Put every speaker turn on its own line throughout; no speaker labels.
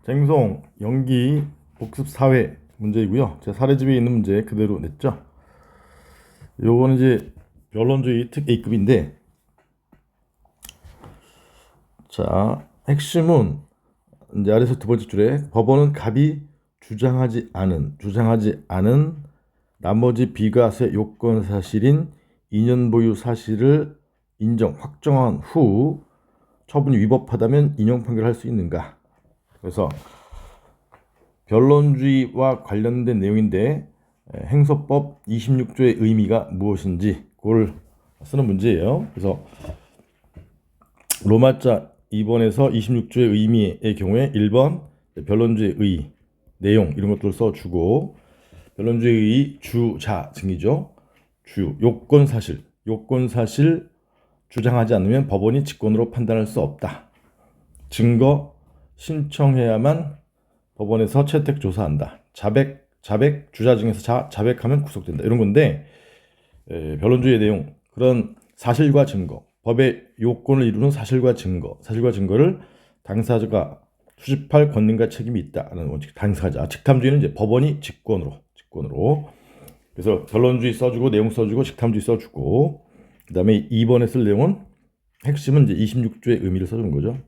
쟁송 연기 복습 사회 문제이고요. 제 사례집에 있는 문제 그대로 냈죠. 요거는 이제 변론주의 특 A급인데, 자 핵심은 이제 아래서 두 번째 줄에 법원은 갑이 주장하지 않은 나머지 비과세 요건 사실인 2년 보유 사실을 확정한 후 처분이 위법하다면 인용 판결할 수 있는가. 그래서 변론주의와 관련된 내용인데, 행소법 26조의 의미가 무엇인지 그걸 쓰는 문제예요. 그래서 로마자 2번에서 26조의 의미의 경우에 1번 변론주의 의 내용 이런 것들을 써주고, 변론주의 의 주자 증이죠. 요건 사실 주장하지 않으면 법원이 직권으로 판단할 수 없다. 증거 신청해야만 법원에서 채택 조사한다. 자백 주자 중에서 자백하면 구속된다. 이런 건데, 변론주의 내용, 그런 사실과 증거, 법의 요건을 이루는 사실과 증거를 당사자가 수집할 권능과 책임이 있다는 원칙. 당사자, 직탐주의는 이제 법원이 직권으로. 그래서 변론주의 써주고 내용 써주고 직탐주의 써주고, 그다음에 2번에 쓸 내용은 핵심은 이제 26조의 의미를 써주는 거죠.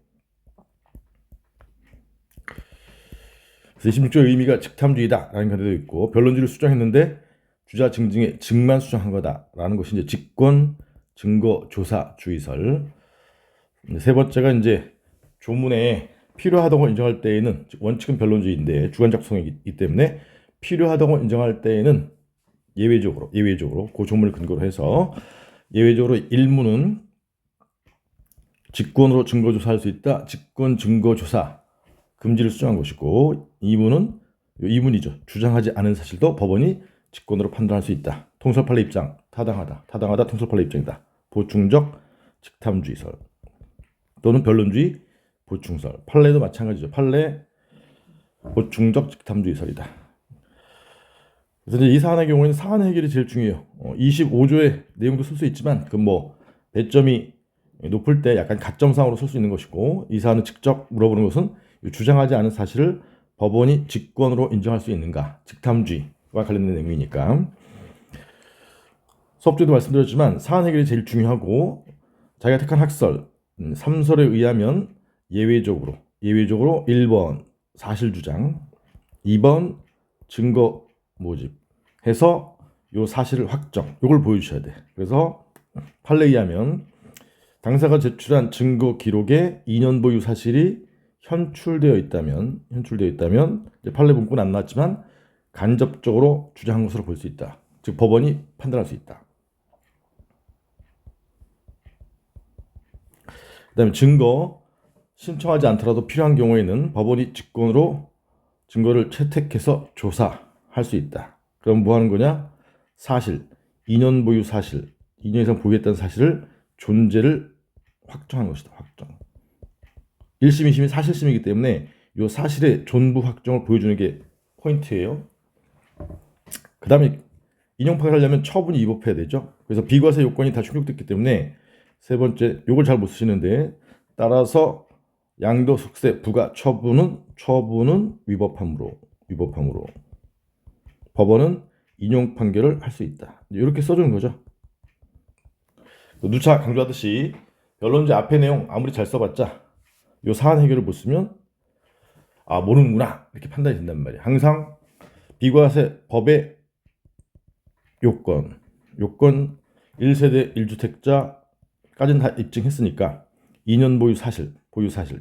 그래서 26조의 의미가 직탐주의다라는 견해도 있고, 변론주의를 수정했는데 주자 증증의 증만 수정한 거다라는 것이 이제 직권 증거 조사 주의설. 세 번째가 이제 조문에 필요하다고 인정할 때에는, 원칙은 변론주의인데 주관작성이기 때문에 필요하다고 인정할 때에는 예외적으로 그 조문을 근거로 해서 예외적으로 1문은 직권으로 증거 조사할 수 있다. 직권 증거 조사 금지를 수정한 것이고, 2문이죠. 주장하지 않은 사실도 법원이 직권으로 판단할 수 있다. 통설 판례 입장 타당하다 통설 판례 입장이다. 보충적 직탐주의설 또는 변론주의 보충설. 판례도 마찬가지죠. 판례 보충적 직탐주의설이다. 그래서 이제 이 사안의 경우에는 사안 해결이 제일 중요해요. 25조의 내용도 쓸 수 있지만 그 배점이 높을 때 약간 가점상으로 쓸 수 있는 것이고, 이 사안은 직접 물어보는 것은 주장하지 않은 사실을 법원이 직권으로 인정할 수 있는가, 직탐주의와 관련된 내용이니까. 수업 때도 말씀드렸지만 사안 해결이 제일 중요하고, 자기가 택한 학설 3설에 의하면 예외적으로 1번 사실 주장, 2번 증거 모집 해서 요 사실을 확정, 요걸 보여주셔야 돼. 그래서 판례에 의하면 당사가 제출한 증거 기록에 2년 보유 사실이 현출되어 있다면 이제 판례 문구는 안 나왔지만 간접적으로 주장한 것으로 볼 수 있다. 즉 법원이 판단할 수 있다. 그다음에 증거 신청하지 않더라도 필요한 경우에는 법원이 직권으로 증거를 채택해서 조사할 수 있다. 그럼 뭐 하는 거냐? 사실 2년 보유 사실, 2년 이상 보유했다는 사실을 존재를 확정한 것이다. 확정. 1심, 2심이 사실심이기 때문에 이 사실의 존부 확정을 보여주는 게 포인트예요. 그 다음에 인용 판결하려면 처분이 위법해야 되죠. 그래서 비과세 요건이 다 충족됐기 때문에 세 번째, 요걸 잘 못 쓰시는데, 따라서 양도속세 부과 처분은 위법함으로 법원은 인용 판결을 할 수 있다. 이렇게 써주는 거죠. 누차 강조하듯이 변론제 앞의 내용 아무리 잘 써봤자 요 사안 해결을 못 쓰면 모르는구나 이렇게 판단이 된단 말이에요. 항상 비과세 법의 요건 1세대 1주택자까지는 다 입증했으니까 2년 보유 사실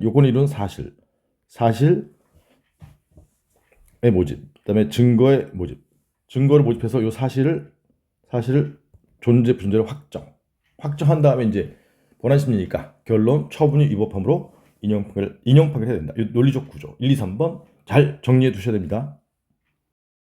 요건을 이루는 사실의 모집, 그다음에 증거의 모집, 증거를 모집해서 요 사실을 존재 불존재를 확정한 다음에 이제 본안 심리니까 결론 처분이 위법함으로 인용 판결 해야 된다. 이 논리적 구조 1, 2, 3번 잘 정리해 두셔야 됩니다.